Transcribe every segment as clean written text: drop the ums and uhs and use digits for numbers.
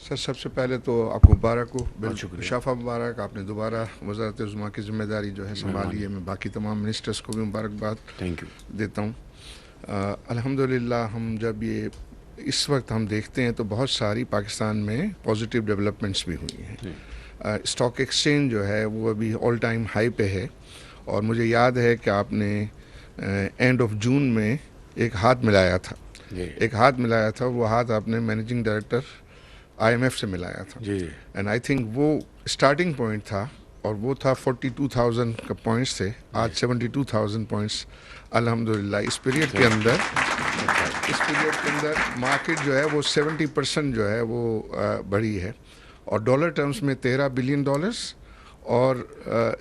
Sir, सबसे पहले तो आपको मुबारक हो, बहुत शुक्रिया। शाफा मुबारक। आपने दोबारा वज़ारत उज़्मा की ज़िम्मेदारी जो है संभाली मेहरबानी। है। मैं बाकी तमाम मिनिस्टर्स को भी मुबारकबाद थैंक यू। देता हूँ। अल्हम्दुलिल्लाह, हम जब ये इस वक्त हम देखते हैं तो बहुत सारी पाकिस्तान में पॉजिटिव डेवलपमेंट्स भी हुई हैं। जी स्टॉक एक्सचेंज जो है वो अभी ऑल टाइम हाई पे है, और मुझे याद है कि आपने एंड ऑफ जून में एक हाथ मिलाया था। जी एक हाथ मिलाया था, वो हाथ आपने मैनेजिंग डायरेक्टर आईएमएफ से मिलाया था। जी एंड आई थिंक वो स्टार्टिंग पॉइंट था, और वो था 42,000 का पॉइंट्स थे। आज 72,000 पॉइंट्स अल्हम्दुलिल्लाह। इस पीरियड के अंदर मार्केट जो है वो 70% जो है वो बढ़ी है, और डॉलर टर्म्स में $13 बिलियन, और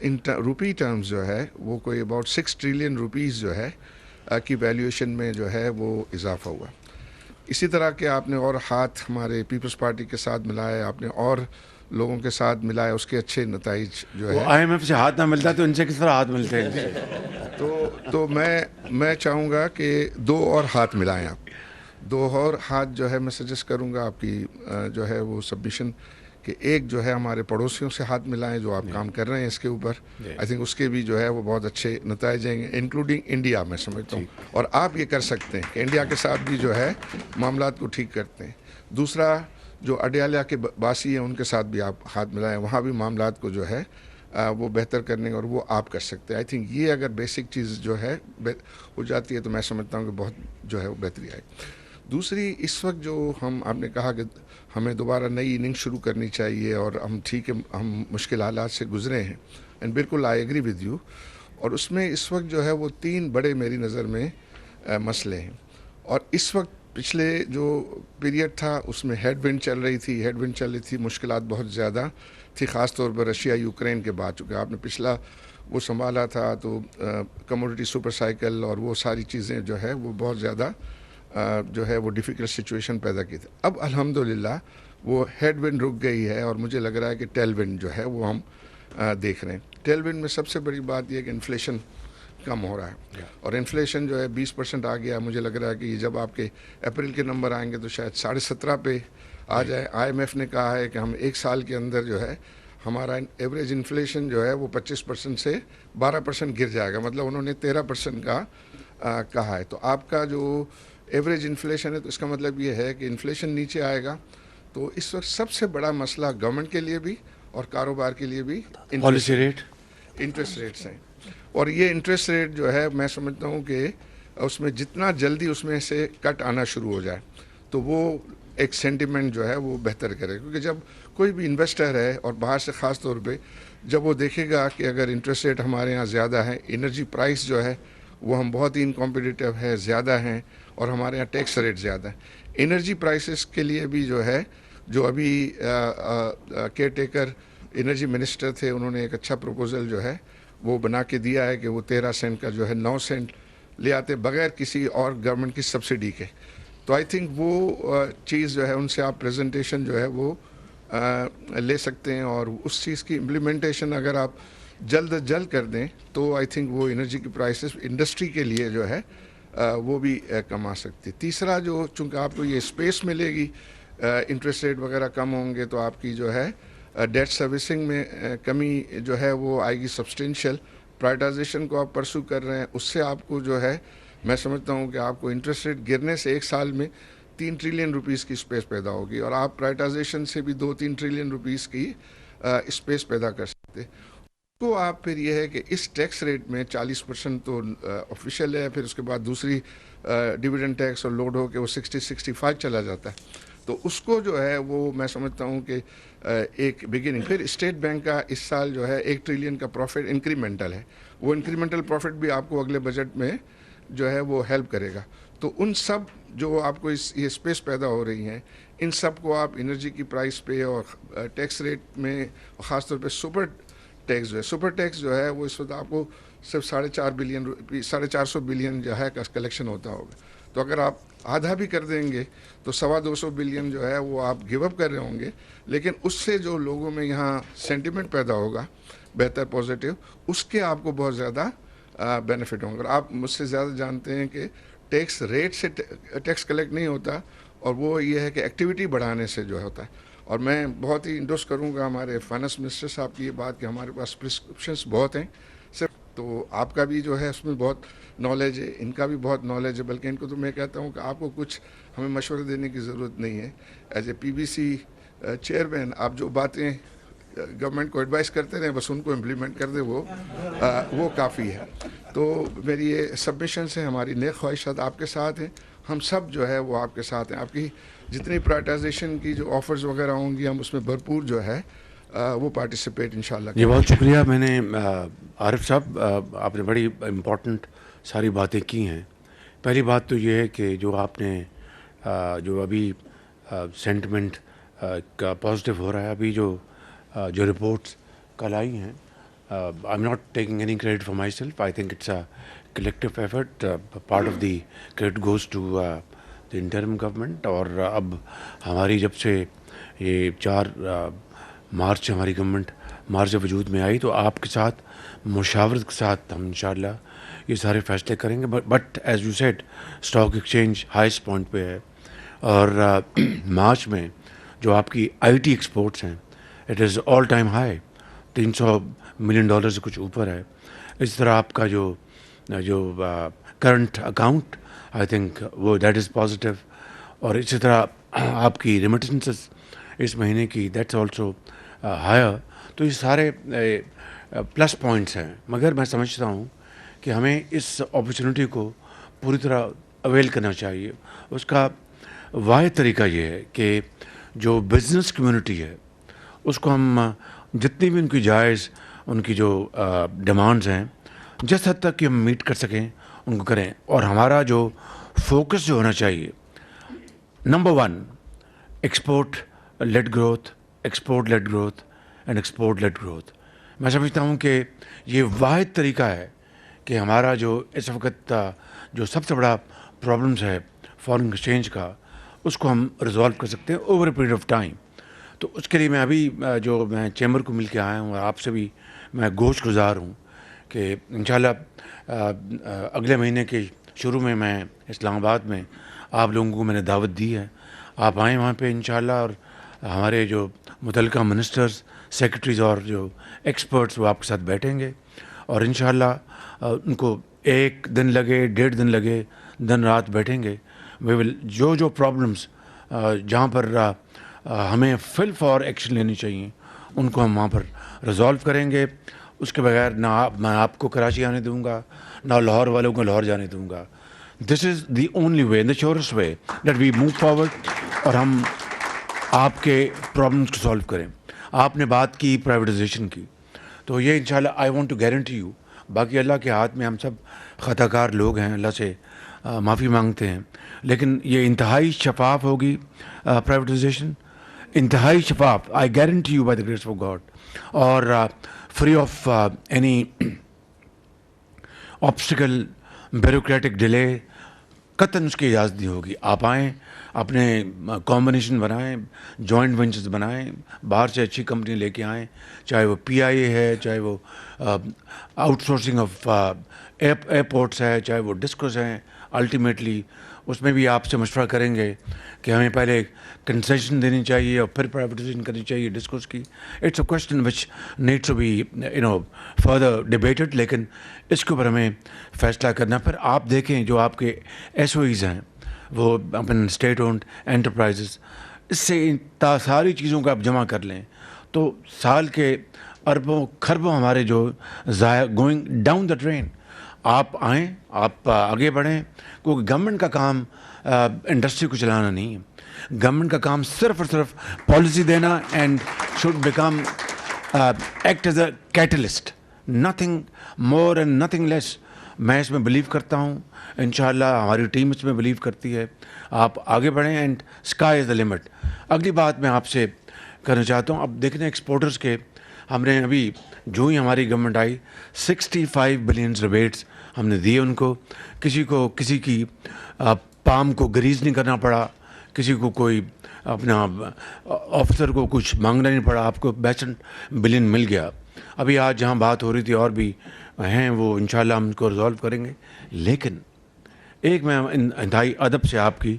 इन रुपी टर्म्स जो है वो कोई अबाउट 6 ट्रिलियन रुपीज़ जो है की वैल्यूएशन में जो है वो इजाफा हुआ। इसी तरह के आपने और हाथ हमारे पीपल्स पार्टी के साथ मिलाए, आपने और लोगों के साथ मिलाए, उसके अच्छे नताइज जो वो है। आईएमएफ से हाथ ना मिलता तो इनसे किस तरह हाथ मिलते हैं इनसे? तो मैं चाहूँगा कि दो और हाथ मिलाएं आप। दो और हाथ जो है मैं सजेस्ट करूँगा आपकी जो है वो सबमिशन कि एक जो है हमारे पड़ोसियों से हाथ मिलाएं जो आप काम कर रहे हैं इसके ऊपर। जी आई थिंक उसके भी जो है वो बहुत अच्छे नताइज आएंगे, इंक्लूडिंग इंडिया, मैं समझता हूँ। ठीक। और आप ये कर सकते हैं कि इंडिया के साथ भी जो है मामलात को ठीक करते हैं। दूसरा, जो अडयाला के बासी हैं उनके साथ भी आप हाथ मिलाएं, वहाँ भी मामलात को जो है वो बेहतर करने, और वो आप कर सकते हैं। आई थिंक ये अगर बेसिक चीज़ जो है हो जाती है तो मैं समझता हूँ कि बहुत जो है वो बेहतरी आएगी। दूसरी, इस वक्त जो आपने कहा कि हमें दोबारा नई इनिंग शुरू करनी चाहिए, और हम ठीक है, हम मुश्किल हालात से गुजरे हैं, एंड बिल्कुल आई एग्री विद यू। और उसमें इस वक्त जो है वो तीन बड़े मेरी नज़र में मसले हैं। और इस वक्त पिछले जो पीरियड था उसमें हेडविंड चल रही थी, मुश्किलात बहुत ज़्यादा थी, ख़ास तौर पर रशिया यूक्रेन के बाद। चूँकि आपने पिछला वो संभाला था तो कमोडिटी सुपर साइकिल और वो सारी चीज़ें जो है वो बहुत ज़्यादा जो है वो डिफ़िकल्ट सिचुएशन पैदा की थी। अब अल्हम्दुलिल्लाह वो हेडविंड रुक गई है, और मुझे लग रहा है कि टेलविंड जो है वो हम देख रहे हैं। टेलविंड में सबसे बड़ी बात यह कि इन्फ्लेशन कम हो रहा है, और इन्फ्लेशन जो है 20% आ गया। मुझे लग रहा है कि जब आपके अप्रैल के नंबर आएंगे तो शायद 17.5 पे आ जाए। आईएमएफ ने कहा है कि हम एक साल के अंदर जो है हमारा एवरेज इन्फ्लेशन जो है वो 25% से 12% गिर जाएगा। मतलब उन्होंने 13% का कहा है। तो आपका जो एवरेज इन्फ्लेशन है, तो इसका मतलब ये है कि इन्फ्लेशन नीचे आएगा। तो इस वक्त सबसे बड़ा मसला गवर्नमेंट के लिए भी और कारोबार के लिए भी पॉलिसी रेट। इंटरेस्ट रेट्स हैं। और ये इंटरेस्ट रेट जो है मैं समझता हूँ कि उसमें जितना जल्दी उसमें से कट आना शुरू हो जाए तो वो एक सेंटिमेंट जो है वो बेहतर करे। क्योंकि जब कोई भी इन्वेस्टर है, और बाहर से ख़ास तौर पे जब वो देखेगा कि अगर इंटरेस्ट रेट हमारे यहाँ ज़्यादा है, एनर्जी प्राइस जो है वो हम बहुत ही इनकॉम्पिटिटिव है, ज़्यादा हैं, और हमारे यहाँ टैक्स रेट ज़्यादा है। एनर्जी प्राइसेस के लिए भी जो है, जो अभी केयर टेकर एनर्जी मिनिस्टर थे, उन्होंने एक अच्छा प्रपोजल जो है वो बना के दिया है कि वो 13 सेंट का जो है 9 सेंट ले आते बगैर किसी और गवर्नमेंट की सब्सिडी के। तो आई थिंक वो चीज़ जो है उनसे आप प्रेजेंटेशन जो है वो ले सकते हैं, और उस चीज़ की इम्प्लीमेंटेशन अगर आप जल्द कर दें तो आई थिंक वो एनर्जी की प्राइसेस इंडस्ट्री के लिए जो है वो भी कम आ सकती है। तीसरा, जो चूँकि आपको ये स्पेस मिलेगी, इंटरेस्ट रेट वगैरह कम होंगे तो आपकी जो है डेट सर्विसिंग में कमी जो है वो आएगी सब्सटेंशियल। प्राइवेटाइजेशन को आप परसू कर रहे हैं, उससे आपको जो है मैं समझता हूँ कि आपको इंटरेस्ट रेट गिरने से एक साल में 3 ट्रिलियन रुपीज़ की स्पेस पैदा होगी, और आप प्राइवेटाइजेशन से भी 2-3 ट्रिलियन रुपीज़ की स्पेस पैदा कर सकते हैं। तो आप फिर ये है कि इस टैक्स रेट में 40% तो ऑफिशियल है, फिर उसके बाद दूसरी डिविडेंड टैक्स और लोड हो के वो 60-65 चला जाता है। तो उसको जो है वो मैं समझता हूँ कि एक बिगिनिंग। फिर स्टेट बैंक का इस साल जो है 1 ट्रिलियन का प्रॉफिट इंक्रीमेंटल है। वो इंक्रीमेंटल प्रॉफिट भी आपको अगले बजट में जो है वो हेल्प करेगा। तो उन सब जो आपको ये स्पेस पैदा हो रही हैं, इन सब को आप एनर्जी की प्राइस पे और टैक्स रेट में, ख़ासतौर पे सुपर टैक्स जो है वो इस वक्त आपको सिर्फ 450 बिलियन जो है का कलेक्शन होता होगा। तो अगर आप आधा भी कर देंगे तो 250 बिलियन जो है वो आप गिव अप कर रहे होंगे, लेकिन उससे जो लोगों में यहाँ सेंटिमेंट पैदा होगा बेहतर पॉजिटिव, उसके आपको बहुत ज़्यादा बेनिफिट होंगे। और आप मुझसे ज़्यादा जानते हैं कि टैक्स रेट से टैक्स कलेक्ट नहीं होता, और वो ये है कि एक्टिविटी बढ़ाने से जो होता है। और मैं बहुत ही इंडोर्स करूँगा हमारे फाइनेंस मिनिस्टर साहब की ये बात कि हमारे पास प्रिस्क्रिप्शंस बहुत हैं सिर्फ, तो आपका भी जो है उसमें बहुत नॉलेज है, इनका भी बहुत नॉलेज है, बल्कि इनको तो मैं कहता हूँ कि आपको कुछ हमें मशवरा देने की ज़रूरत नहीं है। एज ए पीबीसी चेयरमैन आप जो बातें गवर्नमेंट को एडवाइस करते रहे बस उनको इम्प्लीमेंट कर दे, वो काफ़ी है। तो मेरी ये सबमिशन है, हमारी नेक ख्वाहिशात आपके साथ हैं, हम सब जो है वो आपके साथ हैं। आपकी जितनी प्राइवेटाइजेशन की जो ऑफर्स वगैरह होंगी हम उसमें भरपूर जो है वो पार्टिसिपेट इंशाल्लाह जी बहुत शुक्रिया। मैंने आरिफ साहब आपने बड़ी इम्पोर्टेंट सारी बातें की हैं। पहली बात तो ये है कि जो आपने जो अभी सेंटिमेंट का पॉजिटिव हो रहा है, अभी जो रिपोर्ट्स कल आई हैं, I am not taking any credit for myself, I think it's a collective effort, part of the credit goes to the interim government. और अब हमारी जब से ये 4 मार्च हमारी गवर्नमेंट मार्च जब वजूद में आई, तो आपके साथ मुशावरत के साथ हम इंशाल्लाह ये सारे फैसले करेंगे। But as you said, stock exchange highest point पे है और मार्च में जो आपकी आईटी एक्सपोर्ट्स हैं, it is all time high, $300 million से कुछ ऊपर है। इस तरह आपका जो करंट अकाउंट, आई थिंक वो दैट इज़ पॉजिटिव। और इसी तरह आपकी रेमिटेंसेस इस महीने की, दैट्स ऑल्सो हायर। तो ये सारे प्लस पॉइंट्स हैं, मगर मैं समझता हूँ कि हमें इस अपॉर्चुनिटी को पूरी तरह अवेल करना चाहिए। उसका वाहिद तरीका ये है कि जो बिज़नेस कम्युनिटी है उसको हम जितनी भी उनकी जायज़ उनकी जो डिमांड्स हैं, जिस हद तक कि हम मीट कर सकें उनको करें। और हमारा जो फोकस जो होना चाहिए, number 1 export led growth, export led growth and export led growth. मैं समझता हूँ कि ये वाहिद तरीका है कि हमारा जो इस वक्त जो सबसे बड़ा प्रॉब्लम्स है फॉरेन एक्सचेंज का, उसको हम रिजॉल्व कर सकते हैं over a period of time. तो उसके लिए मैं अभी जो मैं चैम्बर को मिल के आया हूँ और आपसे भी मैं गोश गुजार हूँ कि इंशाल्लाह अगले महीने के शुरू में मैं इस्लामाबाद में आप लोगों को मैंने दावत दी है, आप आएँ वहाँ पे इंशाल्लाह। और हमारे जो मुतल्लिका मिनिस्टर्स, सेक्रेटरीज़ और जो एक्सपर्ट्स वो आपके साथ बैठेंगे और इंशाल्लाह उनको 1 दिन लगे, 1.5 दिन लगे, दिन रात बैठेंगे। वे विल जो प्रॉब्लम्स जहाँ पर हमें फिल फॉर एक्शन लेनी चाहिए उनको हम वहाँ पर रिजॉल्व करेंगे। उसके बगैर मैं आपको कराची आने दूँगा, ना लाहौर वालों को लाहौर जाने दूँगा। This is the only way, the surest way that we move forward और हम आपके प्रॉब्लम्स को सॉल्व करें। आपने बात की प्राइवेटाइजेशन की, तो ये इंशाल्लाह I want to guarantee you, बाकी अल्लाह के हाथ में, हम सब ख़ताकार लोग हैं, अल्लाह से माफ़ी मांगते हैं, लेकिन ये इंतहाई शफाफ होगी प्राइवेटाइजेशन, इंतहाई शफाफ, I guarantee you by the grace of God, और free of any obstacle, bureaucratic delay, कतन उसकी इजाज़त नहीं होगी। आप आएँ, अपने कॉम्बिनेशन बनाएं, जॉइंट वेंचर्स बनाएं, बाहर से अच्छी कंपनी लेके आएँ, चाहे वो पीआईए है, चाहे वो आउटसोर्सिंग ऑफ एयरपोर्ट्स है, चाहे वो डिस्कोस हैं। अल्टीमेटली उसमें भी आपसे मशवरा करेंगे कि हमें पहले कंसेशन देनी चाहिए और फिर प्राइवेटाइजेशन करनी चाहिए डिस्कोस की। It's a question which needs to be further debated, लेकिन इसके ऊपर हमें फैसला करना। फिर आप देखें जो आपके एसओईज़ हैं वो अपन स्टेट ओन्ड एंटरप्राइजेस, इससे सारी चीज़ों को आप जमा कर लें तो साल के अरबों खरबों हमारे जो गोइंग डाउन द ड्रेन। आप आएँ, आप आगे बढ़ें, क्योंकि गवर्नमेंट का काम इंडस्ट्री को चलाना नहीं है। गवर्नमेंट का काम सिर्फ और सिर्फ पॉलिसी देना and should become act as a catalyst, nothing more and nothing less. मैं इसमें बिलीव करता हूँ, इंशाल्लाह हमारी टीम इसमें बिलीव करती है। आप आगे बढ़ें and sky is the limit. अगली बात मैं आपसे करना चाहता हूँ, अब देखने एक्सपोर्टर्स के, हमने अभी जो ही हमारी गवर्नमेंट आई 65 बिलियन रिबेट्स हमने दिए उनको। किसी की पाम को ग्रीज नहीं करना पड़ा, किसी को कोई अपना ऑफिसर को कुछ मांगना नहीं पड़ा, आपको 62 बिलियन मिल गया। अभी आज जहाँ बात हो रही थी और भी हैं, वो इंशाल्लाह हम उनको रिजॉल्व करेंगे। लेकिन एक मैं इंतहाई अदब से आपकी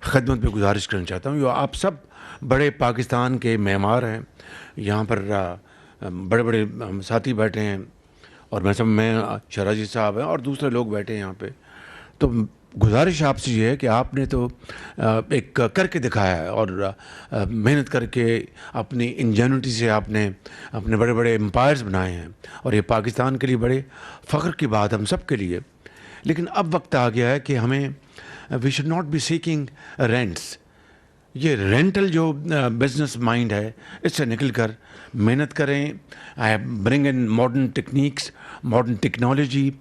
खिदमत में गुजारिश करना चाहता हूँ, आप सब बड़े पाकिस्तान के मेमार हैं यहाँ पर, बड़े बड़े साथी बैठे हैं और मैं शराजी साहब हैं और दूसरे लोग बैठे हैं यहाँ पे। तो गुजारिश आपसे ये है कि आपने तो एक करके दिखाया है और मेहनत करके अपनी इंजेन्युइटी से आपने अपने बड़े बड़े एम्पायर्स बनाए हैं और ये पाकिस्तान के लिए बड़े फ़ख्र की बात हम सब के लिए। लेकिन अब वक्त आ गया है कि हमें we should not be seeking rents. ये रेंटल जो बिजनेस माइंड है इससे निकल कर मेहनत करें, bring in modern techniques, modern technology,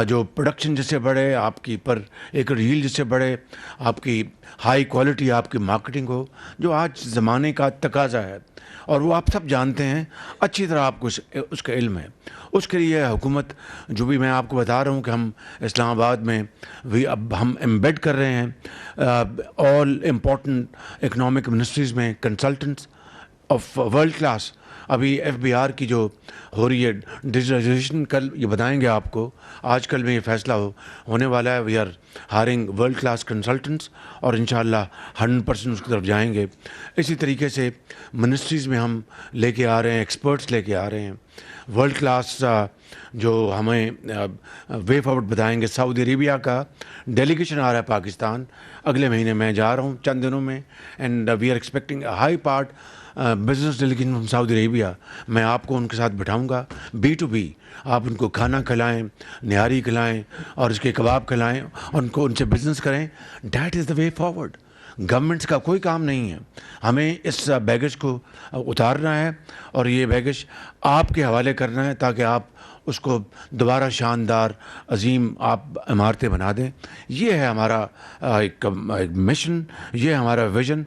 जो प्रोडक्शन जिससे बढ़े, आपकी पर एक रील जिससे बढ़े, आपकी हाई क्वालिटी आपकी मार्केटिंग हो, जो आज ज़माने का तकाजा है और वो आप सब जानते हैं, अच्छी तरह आपको उसका इल्म है। उसके लिए हुकूमत, जो भी मैं आपको बता रहा हूँ कि हम इस्लामाबाद में भी अब हम एम्बेड कर रहे हैं ऑल इम्पॉर्टेंट इकनॉमिक मिनिस्ट्रीज़ में कंसल्टेंट्स ऑफ वर्ल्ड क्लास। अभी एफबीआर की जो हो रही है डिजिटलाइजेशन, कल ये बताएंगे आपको, आजकल में ये फैसला होने वाला है। We are hiring world class consultants और इंशाल्लाह 100% उसकी तरफ जाएंगे। इसी तरीके से मिनिस्ट्रीज़ में हम लेके आ रहे हैं, एक्सपर्ट्स लेके आ रहे हैं वर्ल्ड क्लास, जो हमें वे फॉरवर्ड बताएंगे। सऊदी अरेबिया का डेलीगेशन आ रहा है पाकिस्तान, अगले महीने मैं जा रहा हूँ चंद दिनों में, and we are expecting high part business delegation from Saudi Arabia. मैं आपको उनके साथ बिठाऊंगा B2B, आप उनको खाना खिलाएं, निहारी खिलाएं और उसके कबाब खिलाएं और उनको उनसे बिजनेस करें। That is the way forward. Governments का कोई काम नहीं है, हमें इस बैगेज को उतारना है और ये बैगेज आपके हवाले करना है ताकि आप उसको दोबारा शानदार अजीम आप इमारतें बना दें। ये है हमारा एक मिशन, ये है हमारा विज़न।